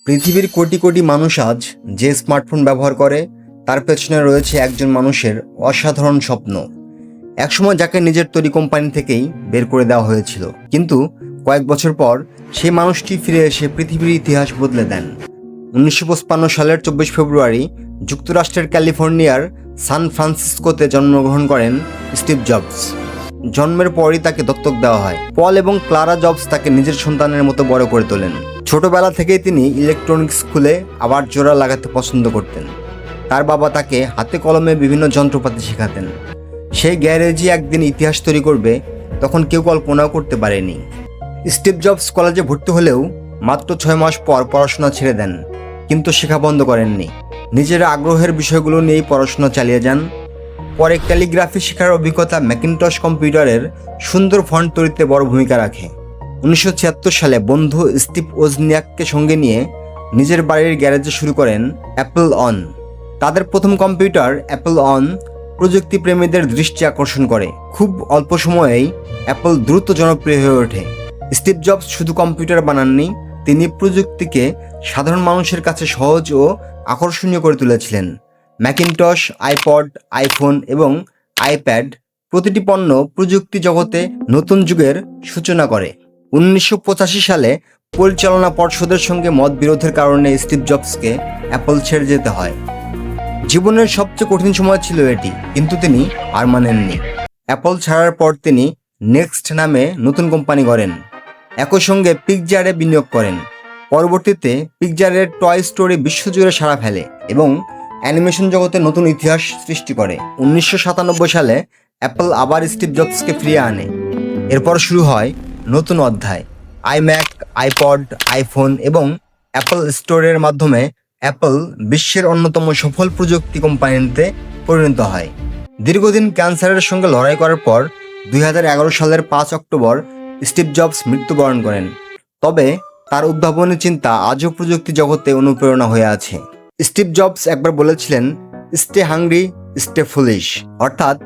পৃথিবীর কোটি কোটি মানুষ আজ যে স্মার্টফোন ব্যবহার করে তার পেছনে রয়েছে একজন মানুষের অসাধারণ স্বপ্ন। একসময় যাকে নিজের তৈরি কোম্পানি থেকেই বের করে দেওয়া হয়েছিল, কিন্তু কয়েক বছর পর সেই মানুষটি ফিরে এসে পৃথিবীর ইতিহাস বদলে দেন। 1955 সালের 24 ফেব্রুয়ারি যুক্তরাষ্ট্রের ক্যালিফোর্নিয়ার সান ফ্রান্সিসকোতে জন্মগ্রহণ করেন স্টিভ জবস। জন্মের পরই তাকে দত্তক দেওয়া হয়। পল এবং ক্লারা জবস তাকে নিজের সন্তানের মতো বড় করে তোলেন। ছোটবেলা থেকেই তিনি ইলেকট্রনিক্স খুলে আবার জোড়া লাগাতে পছন্দ করতেন। তার বাবা তাকে হাতে কলমে বিভিন্ন যন্ত্রপাতি শেখাতেন। সেই গ্যারেজই একদিন ইতিহাস তৈরি করবে, তখন কেউ কল্পনাও করতে পারেনি। স্টিভ জবস কলেজে ভর্তি হলেও মাত্র 6 মাস পর পড়াশোনা ছেড়ে দেন, কিন্তু শেখা বন্ধ করেননি। নিজের আগ্রহের বিষয়গুলো নিয়েই পড়াশোনা চালিয়ে যান। পরে ক্যালিগ্রাফি শেখার অভিজ্ঞতা ম্যাকিনটশ কম্পিউটারের সুন্দর ফন্ট তৈরিতে বড় ভূমিকা রাখে। 1976 সালে বন্ধু স্টিভ ওজনিয়াককে সঙ্গে নিয়ে নিজের বাড়ির গ্যারেজে শুরু করেন অ্যাপল অন। তাদের প্রথম কম্পিউটার অ্যাপল অন প্রযুক্তি প্রেমীদের দৃষ্টি আকর্ষণ করে। খুব অল্প সময়েই অ্যাপল দ্রুত জনপ্রিয় হয়ে ওঠে। স্টিভ জবস শুধু কম্পিউটার বানাননি, তিনি প্রযুক্তিকে সাধারণ মানুষের কাছে সহজ ও আকর্ষণীয় করে তুলেছিলেন। ম্যাকিনটশ, আইপড, আইফোন এবং আইপ্যাড প্রতিটি পণ্য প্রযুক্তি জগতে নতুন যুগের সূচনা করে। 1985 সালে পরিচালনা পর্ষদের সঙ্গে মতবিরোধের কারণে স্টিভ জবসকে অ্যাপল ছেড়ে যেতে হয়। জীবনের সবচেয়ে কঠিন সময় ছিল এটি, কিন্তু তিনি হার মানেননি। অ্যাপল ছাড়ার পর তিনি নেক্সট নামে নতুন কোম্পানি গড়েন। একই সঙ্গে পিকজারে বিনিয়োগ করেন। পরবর্তীতে পিকজারের টয় স্টোরি বিশ্বজুড়ে সাড়া ফেলে এবং অ্যানিমেশন জগতে নতুন ইতিহাস সৃষ্টি করে। 1997 সালে অ্যাপল আবার স্টিভ জবসকে ফিরিয়ে আনে। এরপর শুরু হয় নতুন অধ্যায়। আইম্যাক, আইপড, আইফোন এবং অ্যাপল স্টোরের মাধ্যমে অ্যাপল বিশ্বের অন্যতম সফল প্রযুক্তি কোম্পানিতে পরিণত হয়। দীর্ঘদিন ক্যান্সারের সঙ্গে লড়াই করার পর 2011 সালের 5 অক্টোবর স্টিভ জবস মৃত্যুবরণ করেন। তবে তার উদ্ভাবনী চিন্তা আজও প্রযুক্তি জগতে অনুপ্রেরণা হয়ে আছে। স্টিভ জবস একবার বলেছিলেন, স্টে হাংরি, স্টে ফুলিশ, অর্থাৎ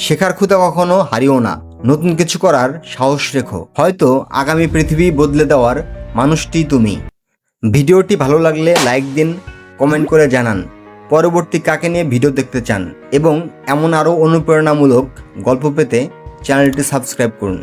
শেখার ক্ষুধা কখনো হারিও না, নতুন কিছু করার সাহস রেখো। হয়তো আগামী পৃথিবী বদলে দেওয়ার মানুষটি তুমি। ভিডিওটি ভালো লাগলে লাইক দিন, কমেন্ট করে জানান পরবর্তী কাকে নিয়ে ভিডিও দেখতে চান, এবং এমন আরও অনুপ্রেরণামূলক গল্প পেতে চ্যানেলটি সাবস্ক্রাইব করুন।